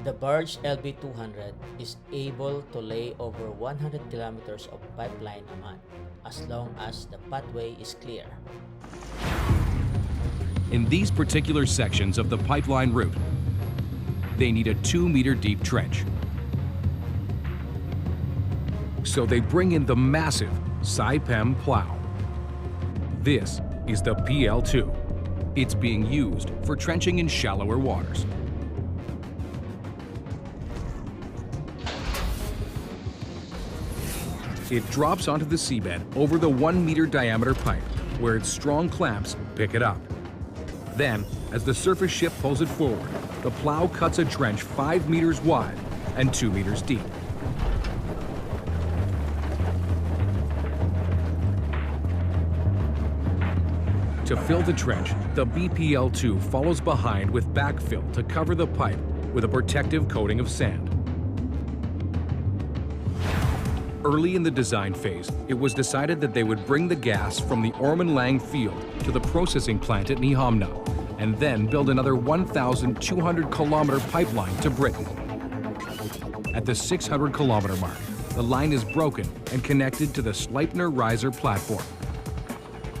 The barge LB200 is able to lay over 100 kilometers of pipeline a month as long as the pathway is clear. In these particular sections of the pipeline route, they need a 2-meter deep trench. So they bring in the massive Saipem plow. This is the PL2. It's being used for trenching in shallower waters. It drops onto the seabed over the 1-meter diameter pipe, where its strong clamps pick it up. Then, as the surface ship pulls it forward, the plow cuts a trench 5 meters wide and 2 meters deep. To fill the trench, the BPL-2 follows behind with backfill to cover the pipe with a protective coating of sand. Early in the design phase, it was decided that they would bring the gas from the Ormen Lange field to the processing plant at Nyhamna, and then build another 1,200-kilometer pipeline to Britain. At the 600-kilometer mark, the line is broken and connected to the Sleipner riser platform.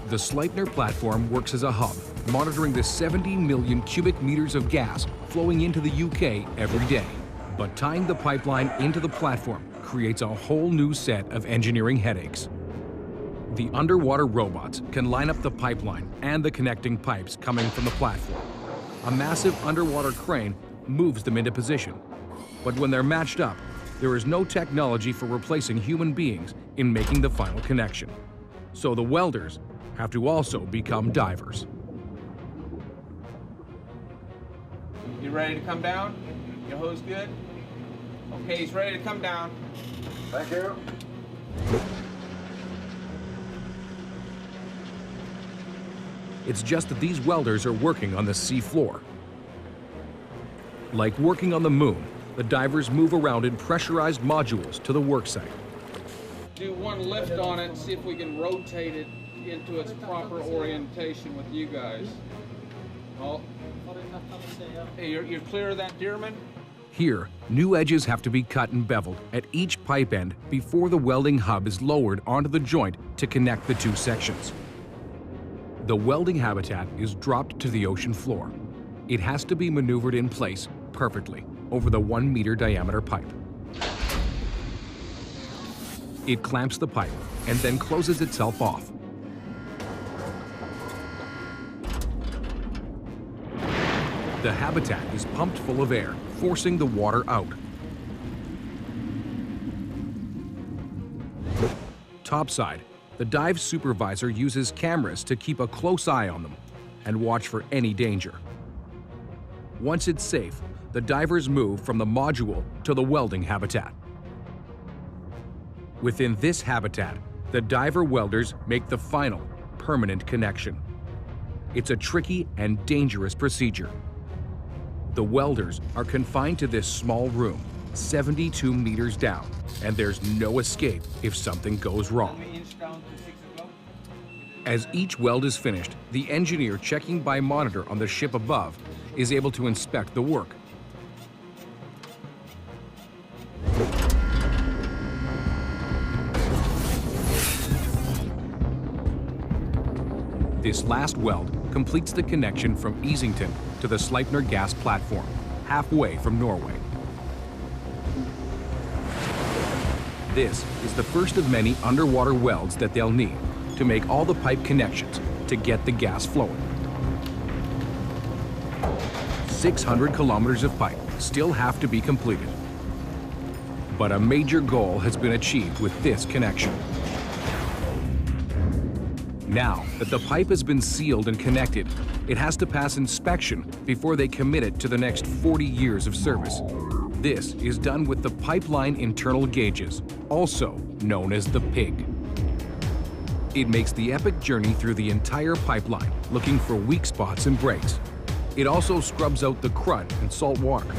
The Sleipner platform works as a hub, monitoring the 70 million cubic meters of gas flowing into the UK every day. But tying the pipeline into the platform creates a whole new set of engineering headaches. The underwater robots can line up the pipeline and the connecting pipes coming from the platform. A massive underwater crane moves them into position. But when they're matched up, there is no technology for replacing human beings in making the final connection. So the welders have to also become divers. You ready to come down? Your hose good? Okay, he's ready to come down. Thank you. It's just that these welders are working on the sea floor. Like working on the moon, the divers move around in pressurized modules to the work site. Do one lift on it and see if we can rotate it into its proper orientation with you guys. Oh. Hey, you're clear of that, Dearman? Here, new edges have to be cut and beveled at each pipe end before the welding hub is lowered onto the joint to connect the two sections. The welding habitat is dropped to the ocean floor. It has to be maneuvered in place perfectly over the 1-meter diameter pipe. It clamps the pipe and then closes itself off. The habitat is pumped full of air, forcing the water out. Topside, the dive supervisor uses cameras to keep a close eye on them and watch for any danger. Once it's safe, the divers move from the module to the welding habitat. Within this habitat, the diver welders make the final, permanent connection. It's a tricky and dangerous procedure. The welders are confined to this small room, 72 meters down, and there's no escape if something goes wrong. As each weld is finished, the engineer checking by monitor on the ship above is able to inspect the work. This last weld completes the connection from Easington to the Sleipner gas platform, halfway from Norway. This is the first of many underwater welds that they'll need to make all the pipe connections to get the gas flowing. 600 kilometers of pipe still have to be completed. But a major goal has been achieved with this connection. Now that the pipe has been sealed and connected, it has to pass inspection before they commit it to the next 40 years of service. This is done with the pipeline internal gauges, also known as the PIG. It makes the epic journey through the entire pipeline, looking for weak spots and breaks. It also scrubs out the crud and salt water.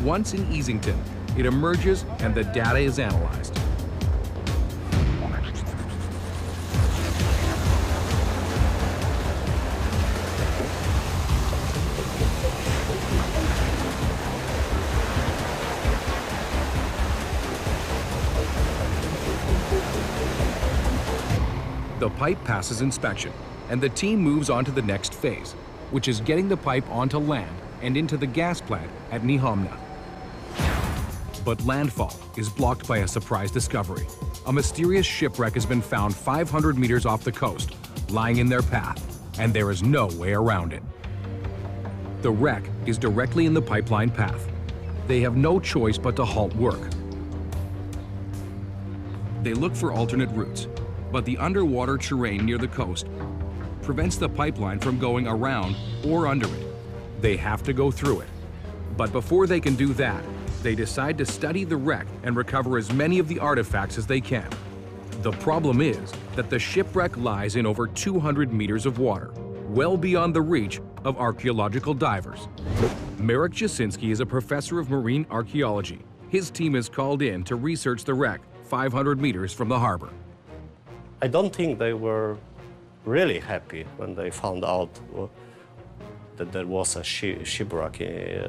Once in Easington, it emerges and the data is analyzed. The pipe passes inspection, and the team moves on to the next phase, which is getting the pipe onto land and into the gas plant at Nyhamna. But landfall is blocked by a surprise discovery. A mysterious shipwreck has been found 500 meters off the coast, lying in their path, and there is no way around it. The wreck is directly in the pipeline path. They have no choice but to halt work. They look for alternate routes, but the underwater terrain near the coast prevents the pipeline from going around or under it. They have to go through it. But before they can do that, they decide to study the wreck and recover as many of the artifacts as they can. The problem is that the shipwreck lies in over 200 meters of water, well beyond the reach of archaeological divers. Marek Jasinski is a professor of marine archaeology. His team is called in to research the wreck 500 meters from the harbor. I don't think they were really happy when they found out that there was a shipwreck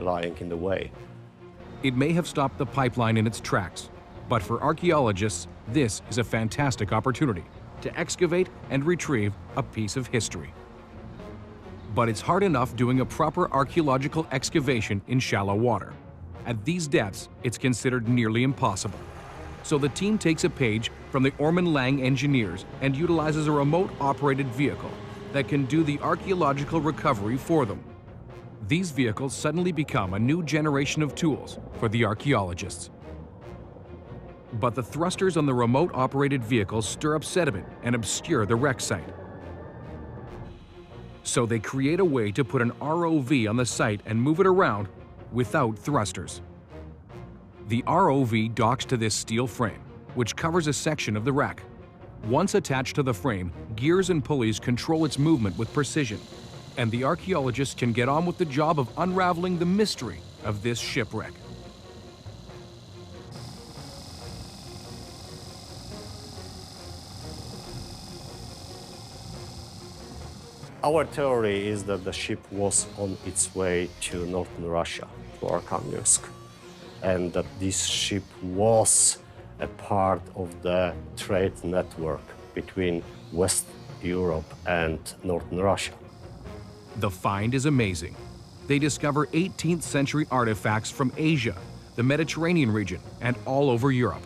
lying in the way. It may have stopped the pipeline in its tracks, but for archaeologists, this is a fantastic opportunity to excavate and retrieve a piece of history. But it's hard enough doing a proper archaeological excavation in shallow water. At these depths, it's considered nearly impossible. So the team takes a page from the Ormen Lange engineers and utilizes a remote-operated vehicle that can do the archaeological recovery for them. These vehicles suddenly become a new generation of tools for the archaeologists. But the thrusters on the remote-operated vehicles stir up sediment and obscure the wreck site. So they create a way to put an ROV on the site and move it around without thrusters. The ROV docks to this steel frame, which covers a section of the wreck. Once attached to the frame, gears and pulleys control its movement with precision, and the archaeologists can get on with the job of unraveling the mystery of this shipwreck. Our theory is that the ship was on its way to northern Russia, to Arkhangelsk, and that this ship was a part of the trade network between West Europe and northern Russia. The find is amazing. They discover 18th century artifacts from Asia, the Mediterranean region, and all over Europe.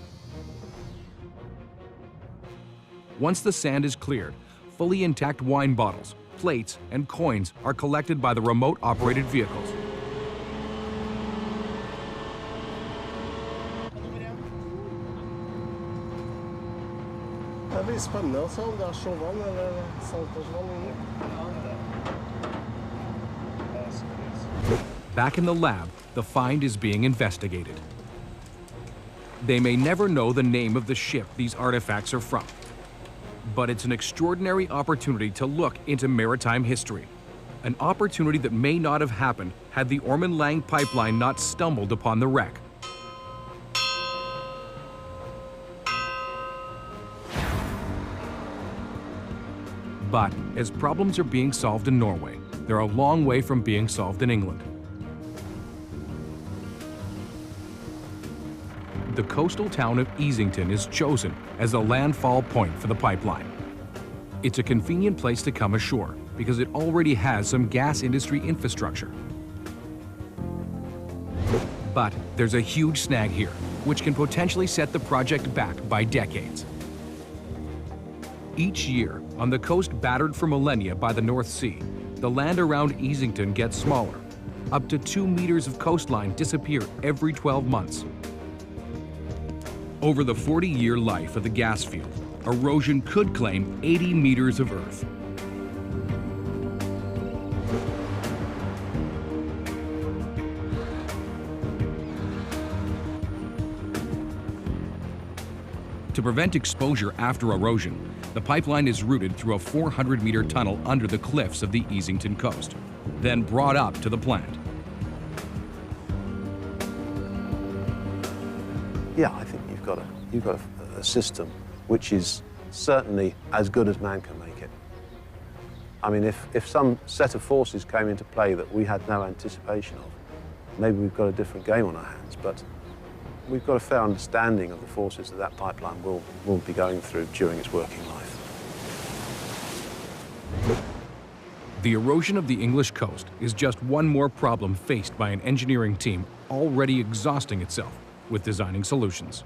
Once the sand is cleared, fully intact wine bottles, plates, and coins are collected by the remote-operated vehicles. Det blir spennende å se om det er sjåvann eller saltvann. Back in the lab, the find is being investigated. They may never know the name of the ship these artifacts are from, but it's an extraordinary opportunity to look into maritime history. An opportunity that may not have happened had the Ormen Lange pipeline not stumbled upon the wreck. But as problems are being solved in Norway, they're a long way from being solved in England. The coastal town of Easington is chosen as a landfall point for the pipeline. It's a convenient place to come ashore because it already has some gas industry infrastructure. But there's a huge snag here, which can potentially set the project back by decades. Each year, on the coast battered for millennia by the North Sea, the land around Easington gets smaller. Up to 2 meters of coastline disappear every 12 months. Over the 40-year life of the gas field, erosion could claim 80 meters of earth. To prevent exposure after erosion, the pipeline is routed through a 400-meter tunnel under the cliffs of the Easington coast, then brought up to the plant. Yeah, I think you've got a system which is certainly as good as man can make it. I mean, if some set of forces came into play that we had no anticipation of, maybe we've got a different game on our hands, but we've got a fair understanding of the forces that pipeline will be going through during its working life. The erosion of the English coast is just one more problem faced by an engineering team already exhausting itself with designing solutions.